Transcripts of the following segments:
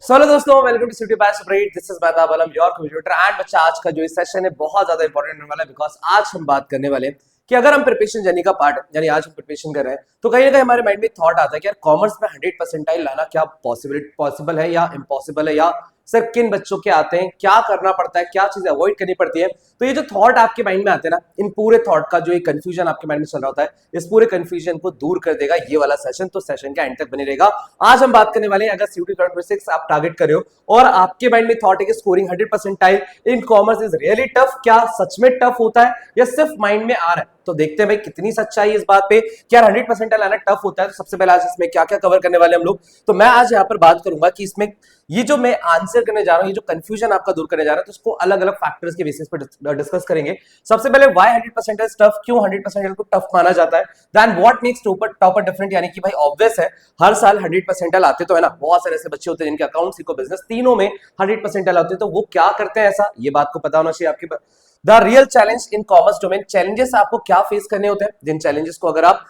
Hello दोस्तों, welcome to city by superhit. This is Mehtab Alam, your computer. And बच्चा, आज का जो सेशन है बहुत ज्यादा इंपॉर्टेंट होने वाला है, बिकॉज आज हम बात करने वाले हैं कि अगर हम प्रिपरेशन जर्नी का पार्ट यानी आज हम प्रिपरेशन कर रहे हैं तो कहीं ना कहीं हमारे माइंड में थॉट आता है कि यार कॉमर्स में 100% लाना क्या पॉसिबल है या इम्पॉसिबल है, या सर किन बच्चों के आते हैं, क्या करना पड़ता है, क्या चीजें अवॉइड करनी पड़ती है। तो ये जो थॉट आपके माइंड में आते हैं ना, इन पूरे थॉट का जो एक कंफ्यूजन आपके माइंड में चल रहा होता है, इस पूरे कंफ्यूजन को दूर कर देगा ये वाला सेशन। तो सेशन के एंड तक बने रहेगा। आज हम बात करने वाले हैं, अगर सीयूटी 2026 आप टारगेट कर रहे हो और आपके माइंड में थॉट है कि scoring 100% in commerce is really tough, क्या सच में टफ होता है या सिर्फ माइंड में आ रहा है। तो देखते हैं भाई कितनी सच्चाई है इस बात पे कि यार 100% लाना टफ होता है। तो सबसे पहले आज इसमें क्या क्या कवर करने वाले हम लोग, तो मैं आज यहाँ पर बात करूंगा कि इसमें ये जो मैं आंसर करने जा रहा हूं, ये जो कंफ्यूजन आपका दूर करने जा रहा हूं, तो उसको अलग अलग फैक्टर्स के बेसिस पर डिस्कस करेंगे। सबसे पहले व्हाई 100% इज टफ, क्यों 100% को टफ माना जाता है। Then what makes topper different, यानी कि भाई ऑब्वियस है हर साल 100% आते तो है ना, बहुत सारे ऐसे बच्चे होते हैं जिनके अकाउंट्स इको बिजनेस तीनों में 100% आते हैं, तो वो क्या करते हैं ऐसा, ये बात को पता होना चाहिए आपके। The real challenge in commerce domain, challenges आपको क्या फेस करने होते हैं, जिन चैलेंजेस को अगर आप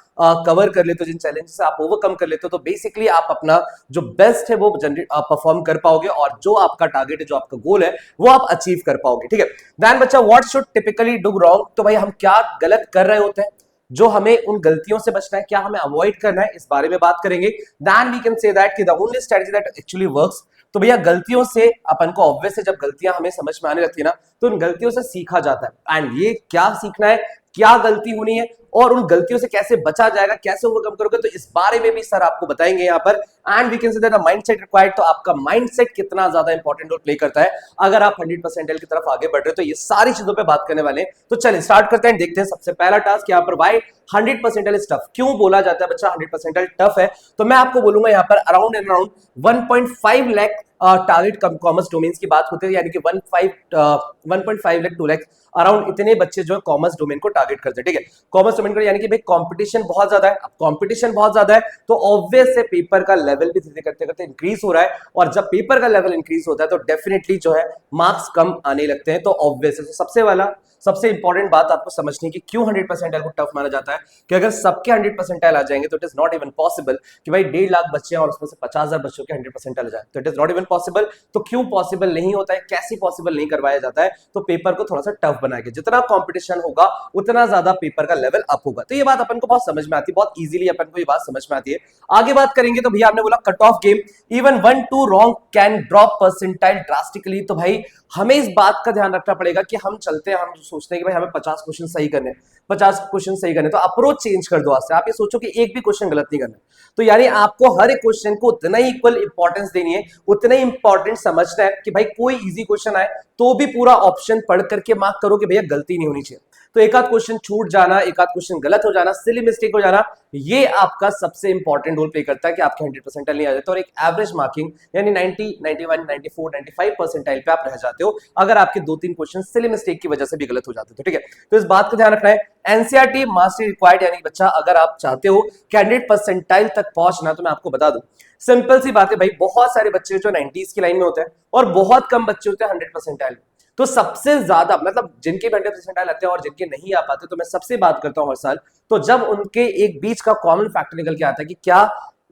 कवर कर लेते हो, जिन चैलेंजेस आप ओवरकम कर लेते हो, तो बेसिकली आप अपना जो बेस्ट है वो जनरेट परफॉर्म कर पाओगे और जो आपका टारगेट है, जो आपका गोल है, वो आप अचीव कर पाओगे। ठीक है। देन बच्चा, what should typically do wrong, तो भाई हम क्या गलत कर रहे होते हैं, जो हमें उन गलतियों से बचना है, क्या हमें अवॉइड करना है, इस बारे में बात करेंगे। Then we can say that कि the only strategy that actually works, तो भैया गलतियों से अपन को ऑब्वियस है, जब गलतियां हमें समझ में आने लगती है ना, तो उन गलतियों से सीखा जाता है। एंड ये क्या सीखना है, क्या गलती होनी है और उन गलतियों से कैसे बचा जाएगा, कैसे ओवरकम करोगे, तो इस बारे में भी सर आपको बताएंगे यहाँ पर। And we can say that the mindset required, तो आपका माइंडसेट कितना ज्यादा इंपॉर्टेंट रोल प्ले करता है अगर आप 100% की तरफ आगे बढ़ रहे हो, तो ये सारी चीजों पे बात करने वाले हैं। तो चलिए स्टार्ट करते हैं, देखते हैं सबसे पहला टास्क यहाँ पर, व्हाई 100% इज टफ, क्यों बोला जाता है बच्चा 100% टफ है। तो मैं आपको बोलूंगा यहाँ पर around and around 1.5 lakh target commerce domains की बात होती है, यानी कि 1.5 लाख 2 लाख अराउंड इतने बच्चे जो है कॉमर्स डोमेन को टारगेट करते हैं। ठीक है, कॉमर्स डोमेन को, यानी कि भाई कंपटीशन बहुत ज्यादा है। अब कंपटीशन बहुत ज्यादा है तो ऑब्वियस है पेपर का लेवल भी धीरे करते करते इंक्रीज हो रहा है, और जब पेपर का लेवल इंक्रीज होता है तो डेफिनेटली जो है मार्क्स कम आने लगते हैं। तो ऑब्वियस है, सबसे इंपॉर्टेंट बात आपको समझनी है कि क्यों 100% को टफ माना जाता है, कि अगर सबके 100% आ जाएंगे तो it is not even possible कि भाई 1.5 लाख बच्चे हैं और उसमें से 50,000 बच्चों के 100% आ जाए, तो it is not even possible. तो क्यों पॉसिबल नहीं होता है, कैसे पॉसिबल नहीं करवाया जाता है, तो पेपर को थोड़ा सा टफ बनाएंगे, जितना कॉम्पिटिशन होगा उतना ज्यादा पेपर का लेवल अप होगा। तो ये बात अपन को बहुत समझ में आती है, बहुत इजीली अपन को ये बात समझ में आती है। आगे बात करेंगे तो भैया आपने बोला cut off game, even 1-2 wrong can drop percentile drastically, तो भाई हमें इस बात का ध्यान रखना पड़ेगा कि हम चलते हैं, हम सोचते हैं कि भाई हमें 50 क्वेश्चन सही करने, 50 क्वेश्चन सही करने, तो अप्रोच चेंज कर दो आज से। आप ये सोचो कि एक भी क्वेश्चन गलत नहीं करना, तो यानी आपको हर एक क्वेश्चन को उतना ही इक्वल इंपॉर्टेंस देनी है, उतना ही इंपॉर्टेंट समझना है कि भाई कोई इजी क्वेश्चन आए तो भी पूरा ऑप्शन पढ़ करके मार्क करो कि भैया गलती नहीं होनी चाहिए। तो एक आध क्वेश्चन छूट जाना, एक आध क्वेश्चन गलत हो जाना, सिली मिस्टेक हो जाना, ये आपका सबसे इंपॉर्टेंट रोल प्ले करता है कि आपके 100% नहीं आ जाते और एक एवरेज मार्किंग यानी 90, 91, 94, 95 परसेंटाइल पे आप रह जाते हो अगर आपके 2-3 क्वेश्चन सिली मिस्टेक की वजह से भी गलत हो जाते हो। ठीक है, तो इस बात का ध्यान रखना है। एनसीईआरटी मास्टरी रिक्वायर्ड, यानी बच्चा अगर आप चाहते हो कैंडिडेट परसेंटाइल तक पहुंचना, तो मैं आपको बता दूं सिंपल सी बात है भाई, बहुत सारे बच्चे जो 90s की लाइन में होते हैं और बहुत कम बच्चे होते हैं 100%। तो सबसे ज्यादा मतलब जिनके 100% आते हैं और जिनके नहीं आ पाते, तो मैं सबसे बात करता हूं हर साल, तो जब उनके एक बीच का कॉमन फैक्टर निकल के आता है कि क्या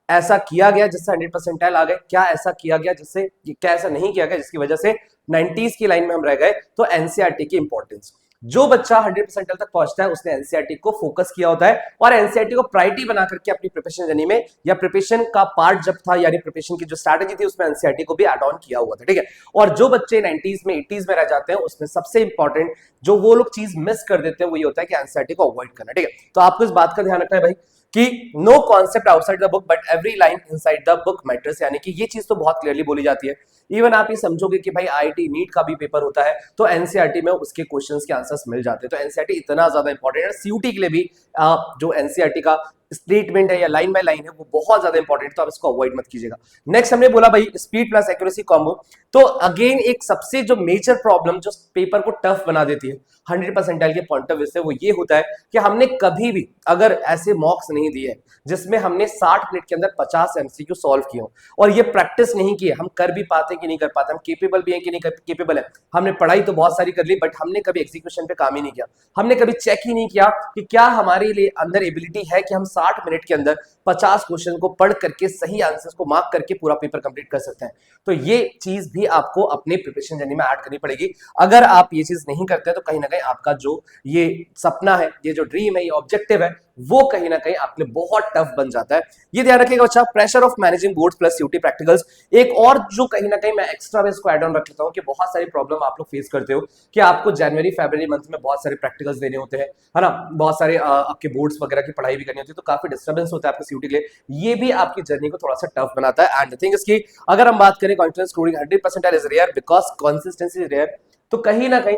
ऐसा किया गया जिससे 100% आ गए, क्या ऐसा किया गया जिससे, क्या ऐसा नहीं किया गया जिसकी वजह से 90s की लाइन में हम रह गए, तो एनसीईआरटी की इंपॉर्टेंस। जो बच्चा 100% तक पहुंचता है उसने एनसीईआरटी को फोकस किया होता है और एनसीईआरटी को प्रायोरिटी बना करके अपनी प्रिपरेशन जर्नी में, या प्रिपरेशन का पार्ट जब था, यानी प्रिपरेशन की जो स्ट्रैटेजी थी उसमें एनसीईआरटी को भी ऐड ऑन किया हुआ था। ठीक है, और जो बच्चे 90s में 80s में रह जाते हैं उसमें सबसे इंपॉर्टेंट जो वो लोग चीज मिस कर देते हैं वो ये होता है कि एनसीईआरटी को अवॉइड करना। ठीक है, तो आपको इस बात का ध्यान रखना है भाई कि no concept outside the book but every line inside the book matters, यानी कि ये चीज तो बहुत क्लियरली बोली जाती है। इवन आप ये समझोगे कि भाई आईआईटी नीट का भी पेपर होता है तो एनसीईआरटी में उसके क्वेश्चंस के आंसर्स मिल जाते हैं, तो एनसीईआरटी इतना ज्यादा इंपॉर्टेंट है। सीयूटी के लिए भी जो एनसीईआरटी का स्टेटमेंट है या लाइन बाय लाइन है वो बहुत ज्यादा इंपॉर्टेंट, तो आप इसको अवॉइड मत कीजिएगा। नेक्स्ट हमने बोला भाई स्पीड प्लस एक्यूरेसी कॉम्बो, तो अगेन एक सबसे जो मेजर प्रॉब्लम जो पेपर को टफ बना देती है 100% के पॉइंट ऑफ व्यू से, वो ये होता है कि हमने कभी भी अगर ऐसे मॉक्स नहीं दिए जिसमें हमने 60 मिनट के अंदर 50 एमसीक्यू सॉल्व किए और ये प्रैक्टिस नहीं की, हम कर भी पाते कि नहीं कर पाते, हम केपेबल भी हैं कि नहीं केपेबल है। हमने पढ़ाई तो बहुत सारी कर ली बट हमने कभी एग्जीक्यूशन पे काम ही नहीं किया, हमने कभी चेक ही नहीं किया कि क्या हमारे लिए अंदर एबिलिटी है कि हम 60 मिनट के अंदर 50 क्वेश्चन को पढ़ करके सही आंसर्स को मार्क करके पूरा पेपर कंप्लीट कर सकते हैं। तो ये चीज भी आपको अपने प्रिपरेशन जर्नी में ऐड करनी पड़ेगी। अगर आप ये चीज नहीं करते तो कहीं ना कहीं आपका जो ये सपना है, ये जो ड्रीम है, ये ऑब्जेक्टिव है, वो कहीं ना कहीं आपके लिए बहुत टफ बन जाता है। ये ध्यान रखिएगा बच्चा, pressure of managing boards plus UT practicals. एक और जो कहीं ना कहीं मैं एक्स्ट्रा में इसको ऐड ऑन रख लेता हूं कि बहुत सारी प्रॉब्लम आप लोग फेस करते हो कि आपको जनवरी फरवरी मंथ में बहुत सारे प्रैक्टिकल्स देने होते हैं, है ना, बहुत सारे आपके बोर्ड्स वगैरह की पढ़ाई भी करनी होती है, तो काफी डिस्टर्बेंस होता है आपके सीयूटी के लिए। ये भी आपकी जर्नी को थोड़ा सा टफ बनाता है। एंड द थिंग इज कि अगर हम बात करें confidence scoring 100% is rare because consistency is rare, तो कहीं ना कहीं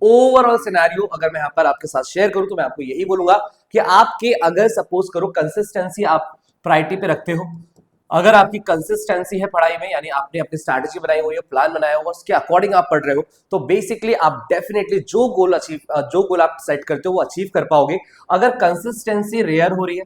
ओवरऑल सिनेरियो अगर मैं यहां पर आपके साथ शेयर करूं तो मैं आपको यही बोलूंगा कि आपके अगर सपोज करो कंसिस्टेंसी आप प्रायोरिटी पे रखते हो, अगर आपकी कंसिस्टेंसी है पढ़ाई में, यानी आपने अपनी स्ट्रैटेजी बनाई हुई है, प्लान बनाया हुआ, उसके अकॉर्डिंग आप पढ़ रहे हो, तो बेसिकली आप डेफिनेटली जो गोल आप सेट करते हो वो अचीव कर पाओगे। अगर कंसिस्टेंसी रेयर हो रही है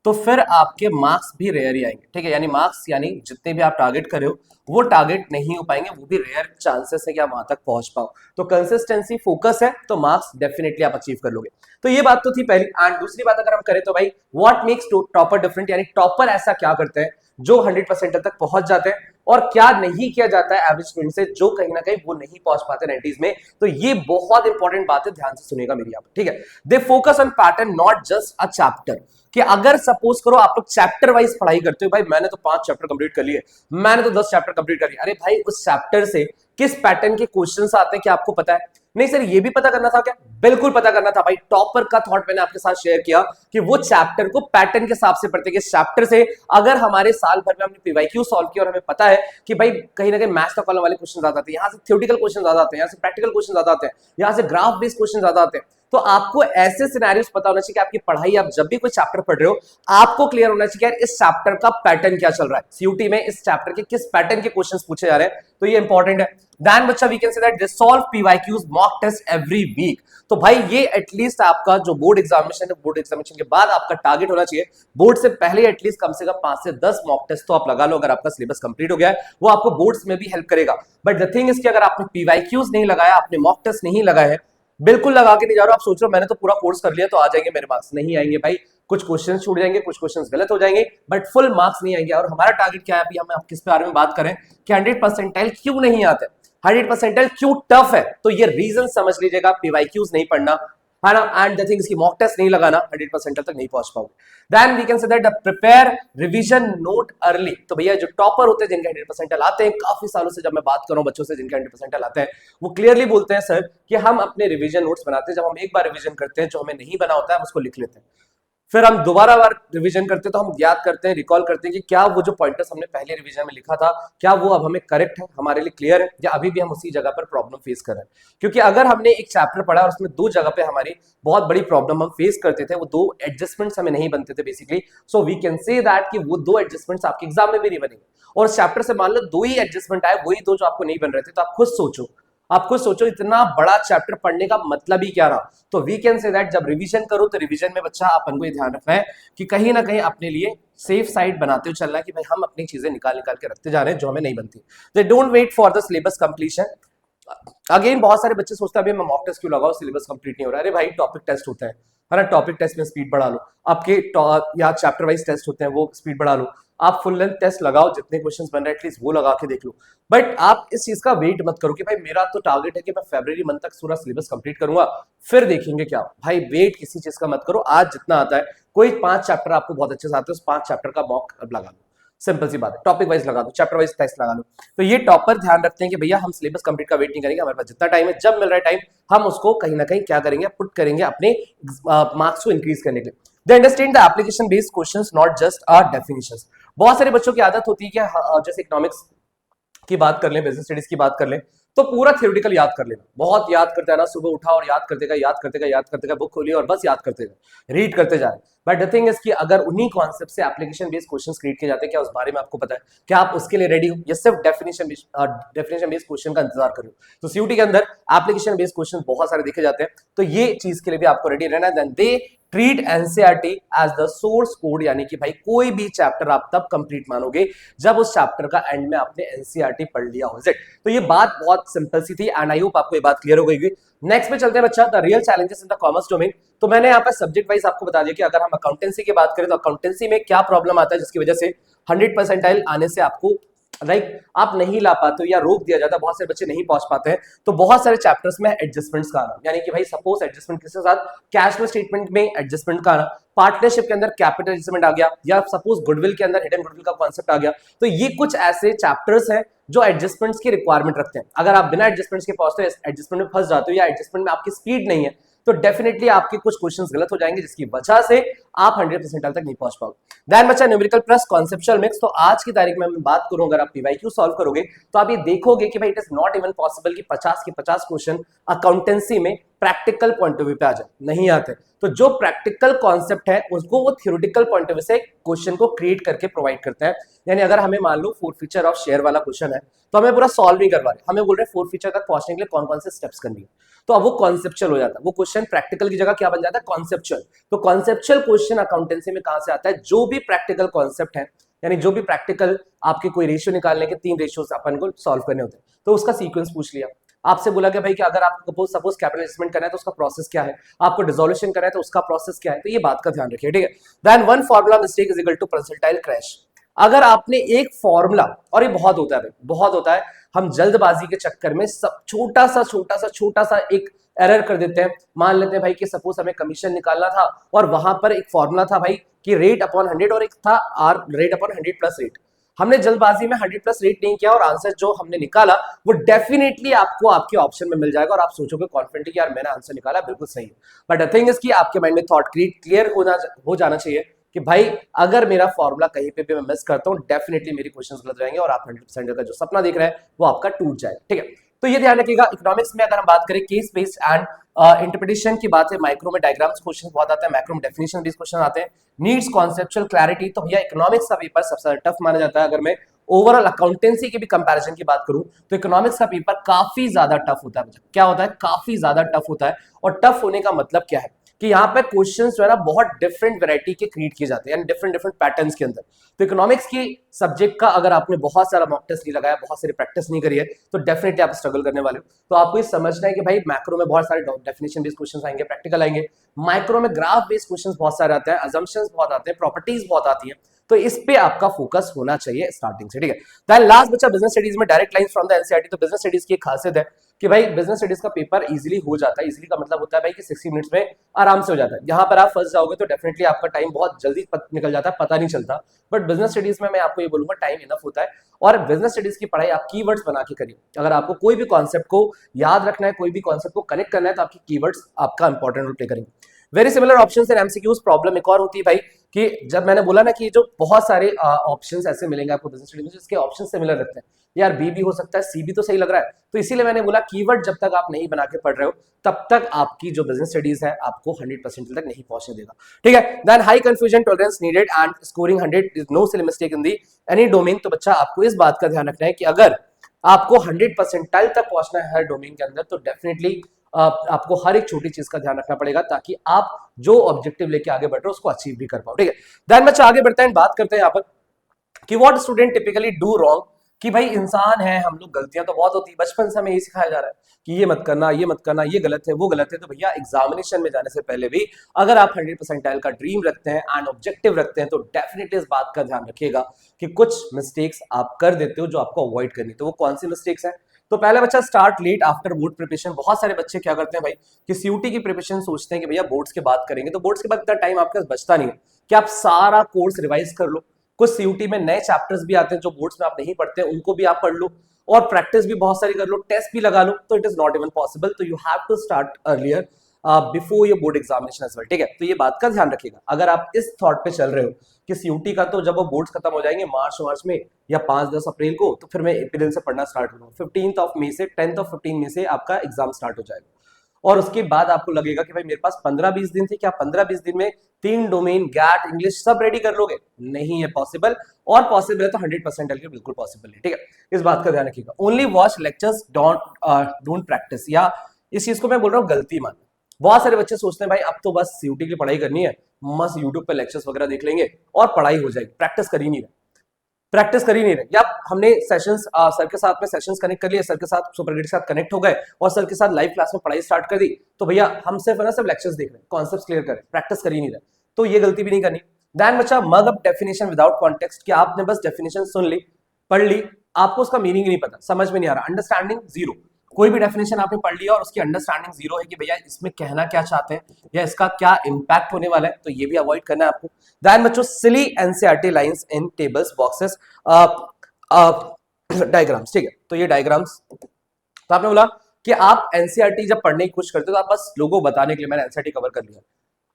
तो फिर आपके मार्क्स भी रेयर ही आएंगे, ठीक है, यानी मार्क्स यानी जितने भी आप टारगेट कर रहे हो वो टारगेट नहीं हो पाएंगे, वो भी रेयर चांसेस है कि आप वहां तक पहुंच पाओ। तो कंसिस्टेंसी फोकस है तो मार्क्स डेफिनेटली आप अचीव कर लोगे। तो ये बात तो थी पहली। एंड दूसरी बात अगर हम करें तो भाई व्हाट मेक्स टॉपर डिफरेंट, यानी टॉपर ऐसा क्या करते हैं जो 100% तक पहुंच जाते हैं और क्या नहीं किया जाता है एवरेज स्टूडेंट से जो कहीं ना कहीं वो नहीं पहुंच पाते 90s में। तो ये बहुत इंपॉर्टेंट बात है, ध्यान से सुनिएगा मेरी आप, ठीक है। They focus on pattern not just a chapter, कि अगर सपोज करो आप लोग चैप्टर वाइज पढ़ाई करते हो, भाई मैंने तो 5 चैप्टर कंप्लीट कर लिए, मैंने तो 10 चैप्टर कंप्लीट कर लिए, अरे भाई उस चैप्टर से किस पैटर्न के क्वेश्चंस आते हैं क्या आपको पता है? नहीं सर ये भी पता करना था क्या? बिल्कुल पता करना था भाई। टॉपर का थॉट मैंने आपके साथ शेयर किया कि वो चैप्टर को पैटर्न के हिसाब से पढ़ते हैं कि चैप्टर से अगर हमारे साल भर में हमने पीवाईक्यू सॉल्व किया और हमें पता है कि भाई कहीं ना कहीं मैथ्स का कॉलम वाले क्वेश्चन ज्यादा आते हैं, यहाँ से थ्योरेटिकल क्वेश्चन ज्यादा आते हैं, यहाँ से प्रैक्टिकल क्वेश्चन ज्यादा आते हैं, यहाँ से ग्राफ बेस्ड क्वेश्चन ज्यादा आते हैं, तो आपको ऐसे सिनेरियोस पता होना चाहिए कि आपकी पढ़ाई, आप जब भी कोई चैप्टर पढ़ रहे हो आपको क्लियर होना चाहिए यार इस चैप्टर का पैटर्न क्या चल रहा है, सीयूटी में इस चैप्टर के किस पैटर्न के क्वेश्चंस पूछे जा रहे हैं, तो ये इंपॉर्टेंट है। देन बच्चा we can say that they solve PYQs mock test every week. तो भाई ये एटलीस्ट आपका जो बोर्ड एग्जामिनेशन है, बोर्ड एग्जामिनेशन के बाद आपका टारगेट होना चाहिए बोर्ड से पहले एटलीस्ट कम से कम 5 से 10 मॉक टेस्ट तो आप लगा लो। अगर आपका सिलेबस कंप्लीट हो गया है वो आपको बोर्ड्स में भी हेल्प करेगा। बट द थिंग इज कि अगर आपने पीवाईक्यूज नहीं लगाया, आपने मॉक टेस्ट नहीं लगाया है, बिल्कुल लगा के नहीं जा रहे हो, आप सोच रहे हो मैंने तो पूरा कोर्स कर लिया तो आ जाएंगे मेरे मार्क्स, नहीं आएंगे भाई। कुछ क्वेश्चंस छूट जाएंगे, कुछ क्वेश्चंस गलत हो जाएंगे, बट फुल मार्क्स नहीं आएंगे। और हमारा टारगेट क्या है, अभी हम किस बारे में बात करें कि 100% क्यों नहीं आते, 100% क्यों टफ है, तो ये रीजन समझ लीजिएगा। पीवाईक्यूज नहीं पढ़ना है ना, एंड द थिंग्स की मॉक टेस्ट नहीं लगाना, 100% तक नहीं पहुंच पाओगे। Then we can say that prepare revision note early. तो भैया जो टॉपर होते हैं जिनके 100% आते हैं, काफी सालों से जब मैं बात कर रहा हूं बच्चों से जिनके 100% आते हैं, वो क्लियरली बोलते हैं सर कि हम अपने रिवीजन नोट्स बनाते हैं, जब हम एक बार रिवीजन करते हैं जो हमें नहीं बना होता है हम उसको लिख लेते हैं, फिर हम दोबारा बार रिवीजन करते हैं तो हम याद करते हैं, रिकॉल करते हैं कि क्या वो जो पॉइंटर्स हमने पहले रिवीजन में लिखा था क्या वो अब हमें करेक्ट है, हमारे लिए क्लियर है, या अभी भी हम उसी जगह पर प्रॉब्लम फेस कर रहे हैं। क्योंकि अगर हमने एक चैप्टर पढ़ा और उसमें 2 जगह पे हमारी बहुत बड़ी प्रॉब्लम हम फेस करते थे, वो 2 एडजस्टमेंट्स हमें नहीं बनते थे basically, so we can say that कि वो 2 एडजस्टमेंट्स आपके एग्जाम में भी नहीं बनेंगे। और चैप्टर से मान लो 2 ही एडजस्टमेंट आए, वही 2 जो आपको नहीं बन रहे थे, तो आप खुद सोचो इतना बड़ा चैप्टर पढ़ने का मतलब ही क्या रहा। तो वी कैन से दैट जब रिवीजन करो तो रिवीजन में बच्चा अपन को ये ध्यान रखना है कि कहीं ना कहीं अपने लिए सेफ साइड बनाते हुए चलना है कि भाई हम अपनी चीजें निकाल के रखते जा रहे हैं जो हमें नहीं बनती। They don't wait for the syllabus completion. Again बहुत सारे बच्चे सोचते हैं अभी मैं मॉक टेस्ट क्यों लगाऊं, सिलेबस कंप्लीट नहीं हो रहा है। अरे भाई टॉपिक टेस्ट होता है ना, टॉपिक टेस्ट में स्पीड बढ़ा लो, आपके या चैप्टर वाइज टेस्ट होते हैं वो स्पीड बढ़ा लो, आप फुल लेंथ टेस्ट लगाओ, जितने क्वेश्चंस बन रहे हैं एटलीस्ट वो लगा के देख लो। बट आप इस चीज का वेट मत करो कि भाई मेरा तो टारगेट है कि मैं फरवरी मंथ तक पूरा सिलेबस कंप्लीट करूंगा फिर देखेंगे क्या। भाई वेट किसी चीज का मत करो, आज जितना आता है, कोई 5 चैप्टर आपको बहुत अच्छे से आते हैं, उस 5 चैप्टर का मॉक अब लगा लो, सिंपल सी बात है। टॉपिक वाइज लगा दो, चैप्टर वाइज टेस्ट लगा लो। तो ये टॉपर ध्यान रखते हैं कि भैया हम सिलेबस कंप्लीट का वेट नहीं करेंगे, हमारे पास जितना टाइम है, जब मिल रहा है टाइम हम उसको कहीं ना कहीं क्या करेंगे, पुट करेंगे अपने मार्क्स को इंक्रीज करने के लिए। They understand the application based questions not just are definitions. बहुत सारे बच्चों की आदत होती है कि जैसे इकोनॉमिक्स की बात कर लें, बिजनेस स्टडीज की बात कर लें, तो पूरा थ्योरेटिकल याद कर लेना, बहुत याद करते हैं ना, सुबह उठा और याद करते गए बुक खोली और बस याद करते गए, रीड करते जा रहे। बट द थिंग इज कि अगर उन्हीं कॉन्सेप्ट से एप्लीकेशन बेस्ड क्वेश्चंस क्रिएट किए जाते हैं, क्या उस बारे में आपको पता है, क्या आप उसके लिए रेडी हो, या सिर्फ डेफिनेशन बेस्ड क्वेश्चन का इंतजार कर रहे हो? तो सीयूटी के अंदर एप्लीकेशन बेस्ड क्वेश्चन बहुत सारे देखे जाते हैं, तो ये चीज के लिए भी आपको रेडी रहना है। Then they treat NCERT as the source code, यानी कि भाई कोई भी चैप्टर आप तब कंप्लीट मानोगे जब उस चैप्टर का एंड में आपने एनसीईआरटी पढ़ लिया हो। तो ये बात बहुत सिंपल सी थी एंड आई होप आपको ये बात क्लियर हो गई। नेक्स्ट पे चलते हैं बच्चा, the real challenges in the commerce domain. तो मैंने यहाँ पर सब्जेक्ट वाइज आपको बता दिया कि अगर हम अकाउंटेंसी की बात करें तो अकाउंटेंसी में क्या प्रॉब्लम आता है जिसकी वजह से 100% आने से आपको आप नहीं ला पाते हो या रोक दिया जाता है, बहुत सारे बच्चे नहीं पहुंच पाते हैं। तो बहुत सारे चैप्टर्स में एडजस्टमेंट्स का आना, यानी कि भाई सपोज एडजस्टमेंट किसके साथ, कैश फ्लो स्टेटमेंट में एडजस्टमेंट का आना, पार्टनरशिप के अंदर कैपिटल एडजस्टमेंट आ गया, या सपोज गुडविल के अंदर हिडन गुडविल का कॉन्सेप्ट आ गया। तो ये कुछ ऐसे चैप्टर्स हैं जो एडजस्टमेंट्स की रिक्वायरमेंट रखते हैं। अगर आप बिना एडजस्टमेंट्स के पहुंचते हो, एडजस्टमेंट में फंस जाते हो या एडजस्टमेंट में आपकी स्पीड नहीं है, तो डेफिनेटली आपके कुछ क्वेश्चंस गलत हो जाएंगे जिसकी वजह से आप 100% तक नहीं पहुंच पाओगे। देन बच्चा न्यूमेरिकल प्लस कॉन्सेप्चुअल मिक्स। तो आज की तारीख में मैं बात करूं, अगर आप पीवाईक्यू सॉल्व करोगे तो आप ये देखोगे कि भाई it is not even possible कि 50 के 50 क्वेश्चन अकाउंटेंसी में प्रैक्टिकल पॉइंट ऑफ व्यू पे आ जाए, नहीं आते। तो जो प्रैक्टिकल कॉन्सेप्ट है उसको वो थ्योरेटिकल पॉइंट ऑफ व्यू से क्वेश्चन को क्रिएट करके प्रोवाइड करता है। यानी अगर हमें मान लो फोर फीचर ऑफ शेयर वाला क्वेश्चन है तो हमें पूरा सॉल्व नहीं करवा रहे, हमें बोल रहे फोर फीचर तक पहुंचने के लिए कौन कौन से स्टेप्स करनी है। तो अब वो कॉन्सेप्चुअल हो जाता है, वो क्वेश्चन प्रैक्टिकल की जगह क्या बन जाता है, कॉन्सेप्चुअल। तो कॉन्सेप्चुअल क्वेश्चन अकाउंटेंसी में कहां से आता है, जो भी प्रैक्टिकल कॉन्सेप्ट है, यानी जो भी प्रैक्टिकल आपके कोई रेशियो निकालने के 3 रेशियोज अपन को सॉल्व करने होते हैं, तो उसका सीक्वेंस पूछ लिया। आपसे बोला कि भाई कि अगर आपको सपोज कैपिटल एडजस्टमेंट करना है तो उसका प्रोसेस क्या है, आपको डिसोल्यूशन करना है तो उसका प्रोसेस क्या है। तो ये बात का ध्यान रखिए, ठीक है। Then one formula mistake is equal to percentile crash. अगर आपने एक फॉर्मूला, और ये बहुत होता है, बहुत होता है, हम जल्दबाजी के चक्कर में सब छोटा सा एक एरर कर देते हैं। मान लेते हैं भाई कि सपोज हमें कमीशन निकालना था और वहां पर एक फॉर्मूला था भाई कि रेट अपॉन 100 और एक था R rate upon 100 plus rate. हमने जल्दबाजी में 100 प्लस रेट नहीं किया और आंसर जो हमने निकाला वो डेफिनेटली आपको आपके ऑप्शन में मिल जाएगा और आप सोचोगे कॉन्फिडेंटली कि यार मैंने आंसर निकाला बिल्कुल सही है। बट द थिंग इज कि आपके माइंड में थॉट क्लियर हो जाना चाहिए कि भाई अगर मेरा फॉर्मूला कहीं पे भी मैं मिस करता हूं डेफिनेटली मेरी क्वेश्चंस गलत जाएंगे और आप 100% का जो सपना देख रहे हैं वो आपका टूट जाएगा, ठीक है। तो ये ध्यान रखिएगा। इकोनॉमिक्स में अगर हम बात करें केस बेस्ड एंड इंटरप्रिटेशन की बात है, माइक्रो में डायग्राम्स क्वेश्चन बहुत आते हैं, मैक्रो में डेफिनेशन बेस्ड क्वेश्चन आते हैं, नीड्स कॉन्सेप्चुअल क्लैरिटी। तो भैया इकोनॉमिक्स का पेपर सबसे ज्यादा टफ माना जाता है। अगर मैं ओवरऑल अकाउंटेंसी की भी कंपैरिजन की बात करूं तो इकोनॉमिक्स का पेपर काफी ज्यादा टफ होता है। क्या होता है, काफी ज्यादा टफ होता है। और टफ होने का मतलब क्या है कि यहाँ पे क्वेश्चंस जो है ना बहुत डिफरेंट वैरायटी के क्रिएट किए जाते हैं, यानी डिफरेंट डिफरेंट पैटर्न्स के अंदर। तो इकोनॉमिक्स की सब्जेक्ट का अगर आपने बहुत सारा मॉक टेस्ट नहीं लगाया, बहुत सारी प्रैक्टिस नहीं करी है, तो डेफिनेटली आप स्ट्रगल करने वाले हो। तो आपको ये समझना है कि भाई मैक्रो में बहुत सारे डेफिनेशन बेस्ड क्वेश्चंस आएंगे, प्रैक्टिकल आएंगे, माइक्रो में ग्राफ बेस्ड क्वेश्चंस बहुत सारे आते हैं, अजम्पशंस बहुत आते हैं, प्रॉपर्टीज बहुत आती है। तो इस पे आपका फोकस होना चाहिए स्टार्टिंग से, ठीक है। देन लास्ट बच्चा बिजनेस स्टडीज में direct lines from the NCERT. तो बिजनेस स्टडीज की एक खासियत है कि भाई बिजनेस स्टडीज का पेपर इजीली हो जाता है। इजीली का मतलब होता है भाई कि 60 मिनट्स में आराम से हो जाता है। यहाँ पर आप फंस जाओगे तो डेफिनेटली आपका टाइम बहुत जल्दी निकल जाता है, पता नहीं चलता। बट बिजनेस स्टडीज में मैं आपको ये बोलूंगा टाइम इनफ होता है। और बिजनेस स्टडीज की पढ़ाई आप कीवर्ड्स बना के करिए। अगर आपको कोई भी कॉन्सेप्ट को याद रखना है, कोई भी कॉन्सेप्ट को कनेक्ट करना है, तो आपकी कीवर्ड्स आपका इंपॉर्टेंट रोल प्ले करेंगे। Very similar options and MCQs. Problem एक और होती है भाई कि जब मैंने बोला ना कि जो बहुत सारे ऑप्शंस ऐसे मिलेंगे आपको बिजनेस स्टडीज में जिसके ऑप्शन सिमिलर रहते हैं, यार बी भी हो सकता है, सी भी तो सही लग रहा है। तो इसीलिए मैंने बोला कीवर्ड जब तक आप नहीं बना के पढ़ रहे हो तब तक आपकी जो बिजनेस स्टडीज है आपको 100% तक नहीं पहुंचने देगा, ठीक है। Then high confusion tolerance needed and scoring 100 is no silly mistake in the any domain. तो बच्चा आपको इस बात का ध्यान रखना है कि अगर आपको 100% तक पहुंचना है हर डोमेन के अंदर तो डेफिनेटली आपको हर एक छोटी चीज का ध्यान रखना पड़ेगा ताकि आप जो ऑब्जेक्टिव लेके आगे बढ़ रहे हो उसको अचीव भी कर पाओ, ठीक है। देन बच्चा आगे बढ़ते हैं, बात करते हैं यहाँ पर कि what student typically do wrong. कि भाई इंसान है, हम लोग गलतियां तो बहुत होती है, बचपन से हमें ये सिखाया जा रहा है कि ये मत करना, ये मत करना, ये गलत है, वो गलत है। तो भैया एग्जामिनेशन में जाने से पहले भी अगर आप 100% का ड्रीम रखते हैं एंड ऑब्जेक्टिव रखते हैं तो डेफिनेटली इस बात का ध्यान रखिएगा कि कुछ मिस्टेक्स आप कर देते हो जो आपको अवॉइड करनी। तो वो कौन सी मिस्टेक्स है? तो पहला बच्चा start late after board preparation. बहुत सारे बच्चे क्या करते हैं भाई कि सीयूटी की प्रिपरेशन सोचते हैं कि भैया बोर्ड्स के बाद करेंगे, तो बोर्ड्स के बाद इतना टाइम आपके पास बचता नहीं है कि आप सारा कोर्स रिवाइज कर लो। कुछ सीयूटी में नए चैप्टर्स भी आते हैं जो बोर्ड्स में आप नहीं पढ़ते, उनको भी आप पढ़ लो और प्रैक्टिस भी बहुत सारी कर लो, टेस्ट भी लगा लो। तो it is not even possible. तो you have to start earlier before your board examination as well, ठीक है। तो ये बात का ध्यान रखिएगा। अगर आप इस थॉट पे चल रहे हो कि सीयूटी का तो जब वो बोर्ड्स खत्म हो जाएंगे मार्च में या 5-10 अप्रैल को, तो फिर मैं अप्रैल से पढ़ना स्टार्ट करूंगा, 15 मई से 10 मई से आपका एग्जाम स्टार्ट हो जाएगा। और उसके बाद आपको लगेगा कि भाई मेरे पास 15-20 दिन थे, क्या 15-20 दिन में 3 डोमेन गैट इंग्लिश सब रेडी कर लोगे? नहीं है पॉसिबल। और पॉसिबल है तो 100% डल के बिल्कुल पॉसिबल है, ठीक है। इस बात का ध्यान रखिएगा। Only watch lectures, don't practice. या इस चीज को मैं बोल रहा हूँ गलती मान, बहुत सारे बच्चे सोचते हैं भाई अब तो बस सीयूटी की पढ़ाई करनी है, मस्त यूट्यूब पे लेक्चर्स वगैरह देख लेंगे और पढ़ाई हो जाएगी, प्रैक्टिस कर ही नहीं रहे, प्रैक्टिस कर ही नहीं रहे। या हमने सेशंस सर के साथ में सेशंस कनेक्ट कर लिए, सर के साथ सुपर ग्रेड के साथ कनेक्ट हो गए और सर के साथ लाइव क्लास में पढ़ाई स्टार्ट कर दी, तो भैया हम सिर्फ है ना सब लेक्चर्स देख रहे हैं, कॉन्सेप्ट्स क्लियर कर रहे हैं, प्रैक्टिस कर ही नहीं रहे। तो ये गलती भी नहीं करनी। दैन बच्चा mug up definition without context, कि आपने बस डेफिनेशन सुन ली, पढ़ ली, आपको उसका मीनिंग नहीं पता, समझ में नहीं आ रहा, अंडरस्टैंडिंग जीरो। कोई भी डेफिनेशन आपने पढ़ लिया और उसकी अंडरस्टैंडिंग जीरो है कि भैया इसमें कहना क्या चाहते हैं या इसका क्या इंपैक्ट होने वाला है, तो ये भी अवॉइड करना है आपको। दैन बच्चों सिली NCERT lines in tables boxes diagrams, ठीक है, तो ये डायग्राम्स, तो आपने बोला कि आप एनसीईआरटी जब पढ़ने की कोशिश करते हो तो आप बस लोगों को बताने के लिए मैंने एनसीईआरटी कवर कर लिया,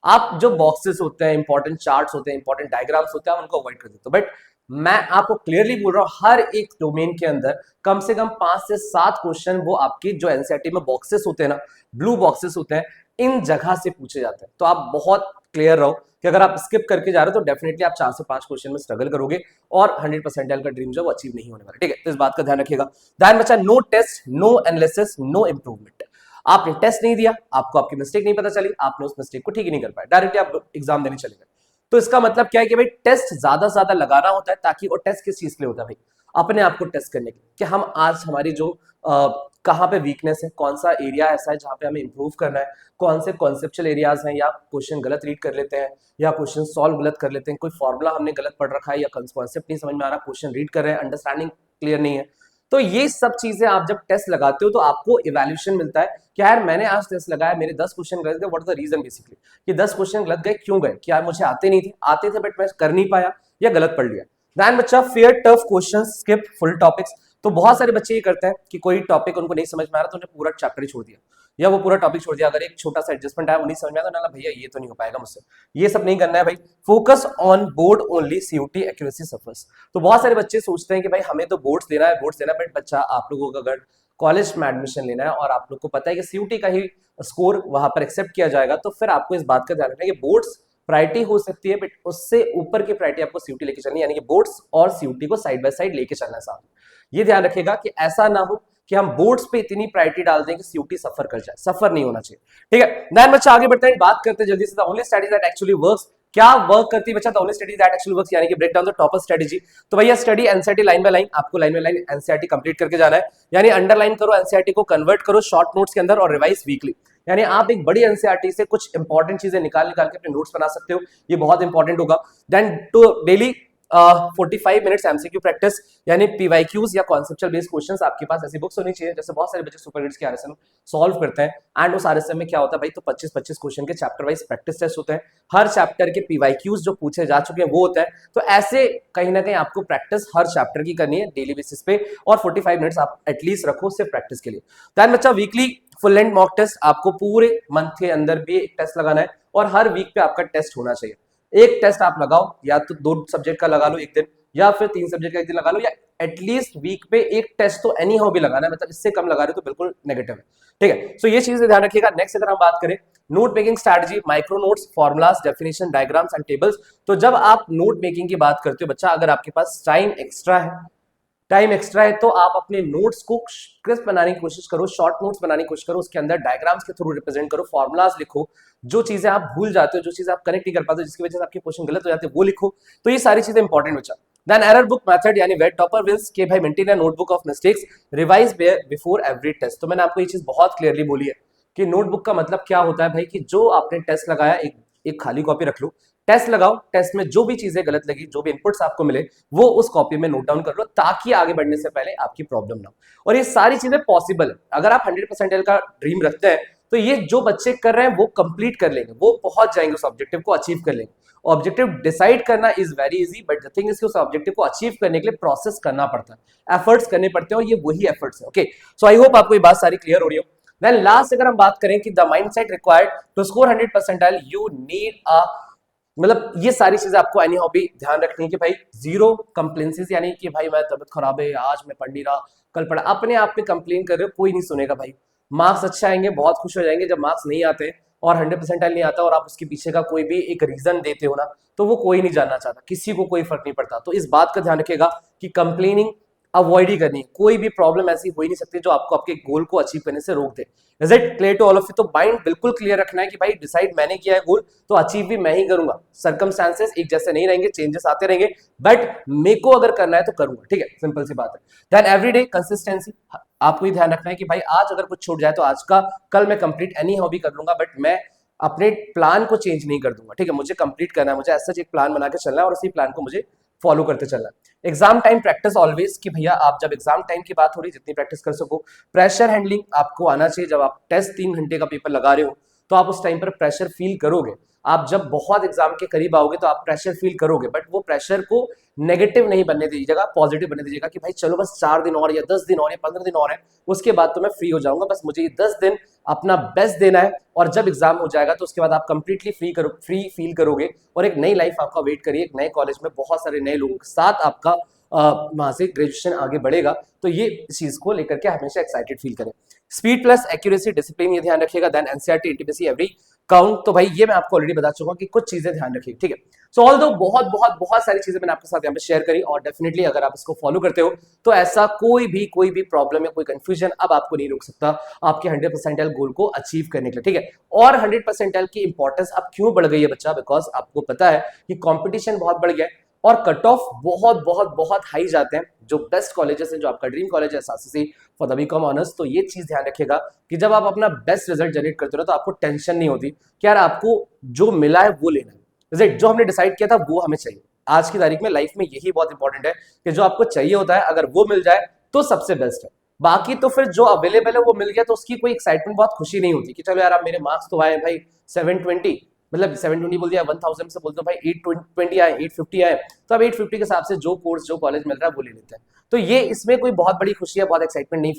आप जो बॉक्सेस होते हैं, इंपॉर्टेंट चार्ट्स होते हैं, इंपॉर्टेंट डायग्राम्स होते हैं, आप उनको अवॉइड कर देते हो। बट मैं आपको क्लियरली बोल रहा हूं हर एक डोमेन के अंदर कम से कम 5 से 7 क्वेश्चन वो आपकी जो एनसीईआरटी में बॉक्सेस होते हैं ना, ब्लू बॉक्सेस होते हैं, इन जगह से पूछे जाते हैं। तो आप बहुत क्लियर रहो कि अगर आप स्किप करके जा रहे हो तो डेफिनेटली आप 4 से 5 क्वेश्चन में स्ट्रगल करोगे और 100% का ड्रीम जो वो अचीव नहीं होने वाला, ठीक है, तो इस बात का ध्यान रखिएगा। ध्यान बच्चा no test, no analysis, no improvement. आपने टेस्ट नहीं दिया, आपको आपकी मिस्टेक नहीं पता चली, आपने उस मिस्टेक को ठीक ही नहीं कर पाया, डायरेक्टली आप एग्जाम देने चले गए। तो इसका मतलब क्या है कि भाई टेस्ट ज्यादा से ज्यादा लगाना होता है, ताकि वो टेस्ट किस चीज के लिए होता है भाई, अपने आप को टेस्ट करने के लिए, कि हम आज हमारी जो कहाँ पे वीकनेस है, कौन सा एरिया ऐसा है जहां पे हमें इंप्रूव करना है, कौन से कॉन्सेप्चुअल एरियाज हैं, या क्वेश्चन गलत रीड कर लेते हैं या क्वेश्चन सॉल्व गलत कर लेते हैं, कोई फॉर्मुला हमने गलत पढ़ रखा है या कॉन्सेप्ट नहीं समझ में आ रहा, क्वेश्चन रीड कर रहे हैं, अंडरस्टैंडिंग क्लियर नहीं है। तो ये सब चीजें आप जब टेस्ट लगाते हो तो आपको इवैल्यूएशन मिलता है कि यार मैंने आज टेस्ट लगाया, मेरे 10 क्वेश्चन गलत गए, what is the reason basically, कि 10 क्वेश्चन गलत गए क्यों गए, क्या मुझे आते नहीं थे, आते थे बट मैं कर नहीं पाया या गलत पढ़ लिया। दैन बच्चा fair tough question, skip full topics. तो बहुत सारे बच्चे ये करते हैं कि कोई टॉपिक उनको नहीं समझ में आ रहा तो उन्हें पूरा चैप्टर ही छोड़ दिया या वो पूरा टॉपिक छोड़ दिया, अगर एक छोटा सा एडजस्टमेंट आया वो नहीं समझ में आया तो ना भैया ये तो नहीं हो पाएगा मुझसे। ये सब नहीं करना है भाई, focus on board only, CUET accuracy suffers. तो बहुत सारे बच्चे सोचते हैं कि भाई हमें तो बोर्ड्स देना है, बोर्ड्स देना है, बट बच्चा आप लोगों को अगर कॉलेज में एडमिशन लेना है और आप लोग को पता है कि सीयूटी का ही स्कोर वहां पर एक्सेप्ट किया जाएगा, तो फिर आपको इस बात का ध्यान रखना है कि बोर्ड्स प्रायोरिटी हो सकती है बट उससे ऊपर की प्रायोरिटी आपको सीयूटी लेके चलनी है, यानी कि बोर्ड्स और सीयूटी को साइड बाय साइड लेके चलना है साथ में। ये ध्यान रखिएगा कि ऐसा ना हो कि हम बोर्ड्स पे इतनी प्रायोरिटी डाल दें कि सीयूटी सफर कर जाए, सफर नहीं होना चाहिए, ठीक है। देन बच्चा आगे बढ़ते हैं, बात करते हैं जल्दी से the only strategy that actually works. क्या वर्क करती है बच्चा the only strategy that actually works, यानी कि break down the topper strategy. तो भैया study NCERT line by line, आपको line by line NCERT complete करके जाना है, यानी अंडरलाइन करो एनसीईआरटी को, कन्वर्ट करो शॉर्ट नोट्स के अंदर और रिवाइज वीकली, यानी आप एक बड़ी एनसीईआरटी से कुछ इंपॉर्टेंट चीजें निकाल के अपने नोट्स बना सकते हो, ये बहुत इंपॉर्टेंट होगा। Then two daily 45 minutes MCQ practice, यानी पीवाईक्यूज या कॉन्सेप्चुअल बेस्ड क्वेश्चंस आपके पास ऐसी बुक्स होनी चाहिए, जैसे बहुत सारे बच्चे सुपर ग्रेड्स के आरएसएम सॉल्व करते हैं एंड उस आरएसएम में क्या होता है भाई, तो 25-25 क्वेश्चन के चैप्टर वाइज प्रैक्टिस टेस्ट होते हैं, हर चैप्टर के पीवाईक्यूज जो पूछे जा चुके हैं वो होता है। तो ऐसे कहीं ना कहीं आपको प्रैक्टिस हर चैप्टर की करनी है डेली बेसिस पे, और 45 मिनट्स आप एटलीस्ट रखो सिर्फ प्रैक्टिस के लिए। दैन बच्चा weekly full length mock test, आपको पूरे मंथ के अंदर भी एक टेस्ट लगाना है और हर वीक पे आपका टेस्ट होना चाहिए। एक टेस्ट आप लगाओ, या तो 2 सब्जेक्ट का लगा लो एक दिन, या फिर 3 सब्जेक्ट का एक दिन लगा लो, या एटलीस्ट वीक पे एक टेस्ट तो एनी हाउ भी लगाना है, मतलब इससे कम लगा रहे तो बिल्कुल नेगेटिव है, ठीक है। सो ये चीज ध्यान रखिएगा। नेक्स्ट अगर हम बात करें note making strategy, micro notes, formulas, definition, diagrams and tables. तो जब आप नोट मेकिंग की बात करते हो बच्चा, अगर आपके पास टाइम एक्स्ट्रा है तो आप अपने नोट्स को क्रिस्प बनाने की कोशिश करो, शॉर्ट नोट्स बनाने की कोशिश करो, उसके अंदर डायग्राम्स के थ्रू रिप्रेजेंट करो, फॉर्मुलाज लिखो, जो चीजें आप भूल जाते हो, जो चीजें आप कनेक्ट नहीं कर पाते हो, जिसकी वजह से आपके क्वेश्चन गलत हो जाते हैं वो लिखो। तो ये सारी चीजें इंपॉर्टेंट बच्चा। देन एरर बुक मेथड, यानी वेट टॉपर विल्स के भाई maintain a notebook of mistakes, revise before every test. तो मैंने आपको ये चीज बहुत क्लियरली बोली है कि नोटबुक का मतलब क्या होता है भाई, कि जो आपने टेस्ट लगाया एक खाली कॉपी रख लो, टेस्ट लगाओ, टेस्ट में जो भी चीजें गलत लगी, जो भी इनपुट्स आपको मिले वो उस कॉपी में नोट डाउन कर लो, ताकि आगे बढ़ने से पहले आपकी प्रॉब्लम ना हो। और ये सारी चीजें पॉसिबल है अगर आप 100% का ड्रीम रखते हैं, तो ये जो बच्चे कर रहे हैं वो कंप्लीट कर लेंगे, वो पहुंच जाएंगे, उस ऑब्जेक्टिव को अचीव कर लेंगे। ऑब्जेक्टिव डिसाइड करना is very easy, but the thing is कि उस ऑब्जेक्टिव को अचीव करने के लिए प्रोसेस करना पड़ता है, एफर्ट्स करने पड़ते हैं, और ये वही एफर्ट्स है। ओके, सो आई होप आपको ये बात सारी क्लियर हो रही हो। देन लास्ट अगर हम बात करें कि the mindset required to score 100%, you need a, मतलब ये सारी चीजें आपको एनी हाउ भी ध्यान रखनी है कि भाई जीरो कंप्लेंसेस, यानी कि भाई मैं तबियत खराब है, आज मैं पढ़ नहीं रहा, कल पढ़ा, अपने आप पे कंप्लेन कर रहे हो, कोई नहीं सुनेगा भाई। मार्क्स अच्छे आएंगे, बहुत खुश हो जाएंगे, जब मार्क्स नहीं आते और 100% नहीं आता और आप उसके पीछे का कोई भी एक रीजन देते हो ना, तो वो कोई नहीं जानना चाहता, किसी को कोई फर्क नहीं पड़ता। तो इस बात का ध्यान रखिएगा कि कंप्लेनिंग अवॉइड ही करनी है। कोई भी प्रॉब्लम ऐसी हो ही नहीं सकती जो आपको आपके गोल को अचीव करने से रोक दे। Is it clear to all of you? तो माइंड बिल्कुल क्लियर रखना है कि भाई डिसाइड मैंने किया है गोल, तो अचीव भी मैं ही करूंगा। सर्कमस्टांसेस एक जैसे नहीं रहेंगे, चेंजेस आते रहेंगे, बट मेरे को अगर करना है तो करूंगा। ठीक है, सिंपल सी बात है। देन एवरीडे कंसिस्टेंसी, आपको ही ध्यान रखना है कि भाई आज अगर कुछ छूट जाए तो आज का कल मैं कंप्लीट एनी हॉबी कर लूंगा, बट मैं अपने प्लान को चेंज नहीं कर दूंगा। ठीक है, मुझे कंप्लीट करना है, मुझे ऐसा एक प्लान बना के चलना है और उसी प्लान को मुझे फॉलो करते चलना है। एग्जाम टाइम प्रैक्टिस ऑलवेज, कि भैया आप जब एग्जाम टाइम की बात हो रही जितनी प्रैक्टिस कर सको। प्रेशर हैंडलिंग आपको आना चाहिए। जब आप टेस्ट 3 घंटे का पेपर लगा रहे हो तो आप उस टाइम पर प्रेशर फील करोगे। आप जब बहुत एग्जाम के करीब आओगे तो आप प्रेशर फील करोगे, बट वो प्रेशर को नेगेटिव नहीं बनने दीजिएगा, पॉजिटिव बनने दीजिएगा कि भाई चलो बस 4 दिन और या 10 दिन और या 15 दिन और है, उसके बाद तो मैं फ्री हो जाऊंगा। बस मुझे ये 10 दिन अपना बेस्ट देना है और जब एग्जाम हो जाएगा तो उसके बाद आप कंप्लीटली फ्री फील करोगे और एक नई लाइफ आपका वेट करिए। एक नए कॉलेज में बहुत सारे नए लोगों के साथ आपका वहां से ग्रेजुएशन आगे बढ़ेगा। तो ये चीज को लेकर के हमेशा एक्साइटेड फील करें। स्पीड प्लस एक्यूरेसी डिसिप्लिन, ये ध्यान रखिएगा। Then NCERT intimacy every count, तो भाई ये मैं आपको ऑलरेडी बता चुका हूं कि कुछ चीजें ध्यान रखिए। ठीक है, सो ऑल दो बहुत बहुत बहुत सारी चीजें मैंने आपके साथ यहाँ पे शेयर करी और डेफिनेटली अगर आप इसको फॉलो करते हो तो ऐसा कोई भी प्रॉब्लम या कोई कंफ्यूजन अब आपको नहीं रोक सकता आपके 100% गोल को अचीव करने के लिए। ठीक है, और 100% की इंपॉर्टेंस अब क्यों बढ़ गई है बच्चा? बिकॉज आपको पता है कि कॉम्पिटिशन बहुत बढ़ गया है और कट ऑफ बहुत बहुत बहुत हाई जाते हैं। जो बेस्ट कॉलेजेस है, जो आपका ड्रीम कॉलेज है SRCC for the BCom honours, तो ये चीज ध्यान रखिएगा कि जब आप अपना बेस्ट रिजल्ट जनरेट करते हो तो आपको टेंशन नहीं होती कि यार आपको जो मिला है वो लेना है, जो हमने डिसाइड किया था वो हमें चाहिए। आज की तारीख में लाइफ में यही बहुत इंपॉर्टेंट है कि जो आपको चाहिए होता है अगर वो मिल जाए तो सबसे बेस्ट है। बाकी तो फिर जो अवेलेबल है वो मिल गया तो उसकी कोई एक्साइटमेंट, बहुत खुशी नहीं होती कि चलो यार अब मेरे मार्क्स तो आए भाई 720, मतलब 720 बोल दिया, 1000 से बोलते हो भाई 820 आए, 850 आए, तो अब 850 के हिसाब से जो कोर्स जो कॉलेज मिल रहा है वो ले लेते हैं। तो ये इसमें कोई बहुत बड़ी खुशी है, बहुत एक्साइटमेंट नहीं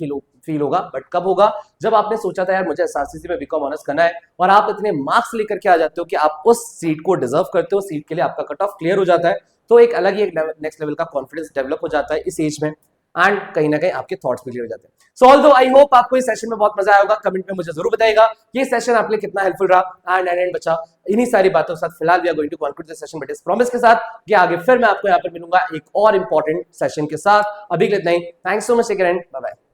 फील होगा, बट कब होगा? जब आपने सोचा था यार मुझे एसआरसीसी में बीकॉम ऑनर्स करना है और आप इतने मार्क्स लेकर के आ जाते हो कि आप उस सीट को डिजर्व करते हो, सीट के लिए आपका कट ऑफ क्लियर हो जाता है, तो एक अलग ही एक नेक्स्ट लेवल का कॉन्फिडेंस डेवलप हो जाता है इस एज में, एंड कहीं ना कहीं आपके थॉट्स भी क्लियर हो जाते हैं। सो ऑल्दो आई होप आपको इस सेशन में बहुत मजा आएगा। कमेंट में मुझे जरूर बताएगा ये सेशन आपके लिए कितना हेल्पफुल रहा। एंड बच्चा, इन्हीं सारी बातों के साथ फिलहाल we are going to conclude this session, but इस प्रॉमिस के साथ कि आगे फिर मैं आपको यहाँ पर मिलूंगा एक और इंपॉर्टेंट सेशन के साथ। अभी के लिए इतना ही। Thanks so much again, bye bye.